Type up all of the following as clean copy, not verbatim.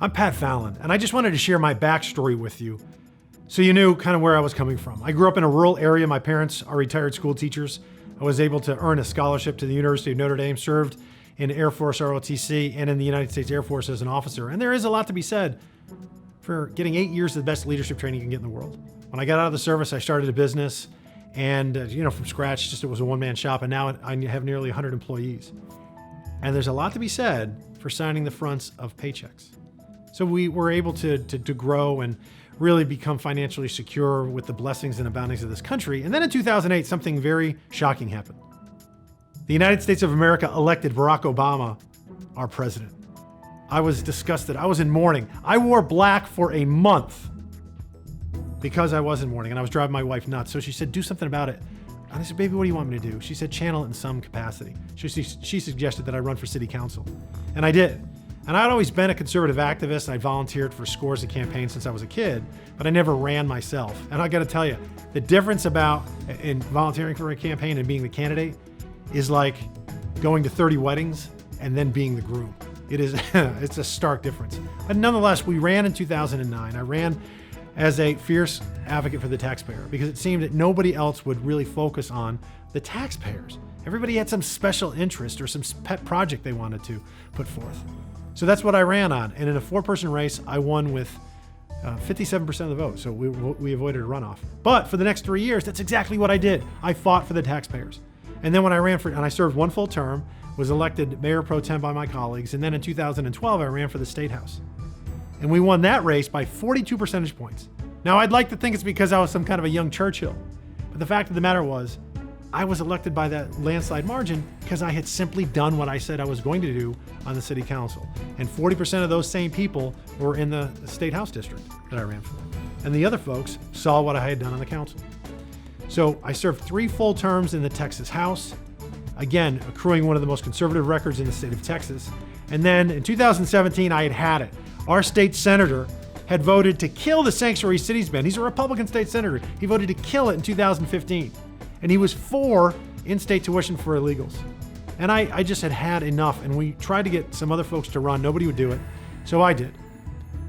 I'm Pat Fallon, and I just wanted to share my backstory with you so you knew kind of where I was coming from. I grew up in a rural area. My parents are retired school teachers. I was able to earn a scholarship to the University of Notre Dame, served in Air Force ROTC and in the United States Air Force as an officer. And there is a lot to be said for getting 8 years of the best leadership training you can get in the world. When I got out of the service, I started a business and, from scratch, it was a one-man shop. And now I have nearly 100 employees. And there's a lot to be said for signing the fronts of paychecks. So we were able to grow and really become financially secure with the blessings and aboundings of this country. And then in 2008, something very shocking happened. The United States of America elected Barack Obama our president. I was disgusted. I was in mourning. I wore black for a month because I was in mourning, and I was driving my wife nuts. So she said, do something about it. And I said, baby, what do you want me to do? She said, channel it in some capacity. She suggested that I run for city council. And I did. And I'd always been a conservative activist. I volunteered for scores of campaigns since I was a kid, but I never ran myself. And I got to tell you, the difference in volunteering for a campaign and being the candidate is like going to 30 weddings and then being the groom. It's a stark difference. But nonetheless, we ran in 2009. I ran as a fierce advocate for the taxpayer because it seemed that nobody else would really focus on the taxpayers. Everybody had some special interest or some pet project they wanted to put forth. So that's what I ran on. And in a 4-person race, I won with 57% of the vote. So we avoided a runoff. But for the next 3 years, that's exactly what I did. I fought for the taxpayers. And then when I ran and I served one full term, was elected mayor pro tem by my colleagues. And then in 2012, I ran for the state house. And we won that race by 42 percentage points. Now, I'd like to think it's because I was some kind of a young Churchill. But the fact of the matter was, I was elected by that landslide margin because I had simply done what I said I was going to do on the city council. And 40% of those same people were in the state house district that I ran for. And the other folks saw what I had done on the council. So I served 3 full terms in the Texas House, again, accruing one of the most conservative records in the state of Texas. And then in 2017, I had it. Our state senator had voted to kill the Sanctuary Cities ban. He's a Republican state senator. He voted to kill it in 2015. And he was for in-state tuition for illegals. And I just had enough. And we tried to get some other folks to run. Nobody would do it. So I did.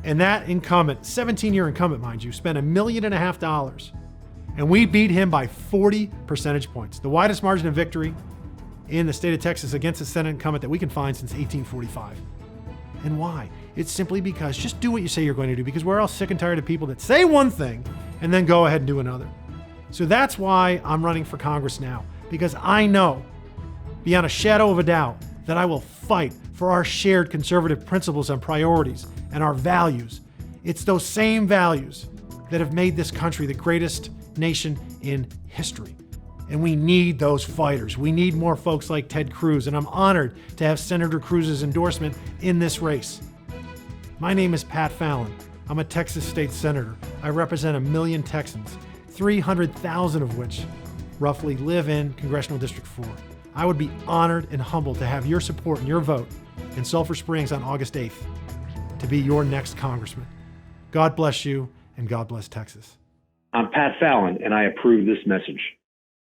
And that incumbent, 17-year incumbent, mind you, spent $1.5 million. And we beat him by 40 percentage points. The widest margin of victory in the state of Texas against a Senate incumbent that we can find since 1845. And why? It's simply because just do what you say you're going to do, because we're all sick and tired of people that say one thing and then go ahead and do another. So that's why I'm running for Congress now, because I know beyond a shadow of a doubt that I will fight for our shared conservative principles and priorities and our values. It's those same values that have made this country the greatest nation in history. And we need those fighters. We need more folks like Ted Cruz, and I'm honored to have Senator Cruz's endorsement in this race. My name is Pat Fallon. I'm a Texas state senator. I represent 1 million Texans, 300,000 of which roughly live in Congressional District 4. I would be honored and humbled to have your support and your vote in Sulphur Springs on August 8th to be your next congressman. God bless you, and God bless Texas. I'm Pat Fallon, and I approve this message.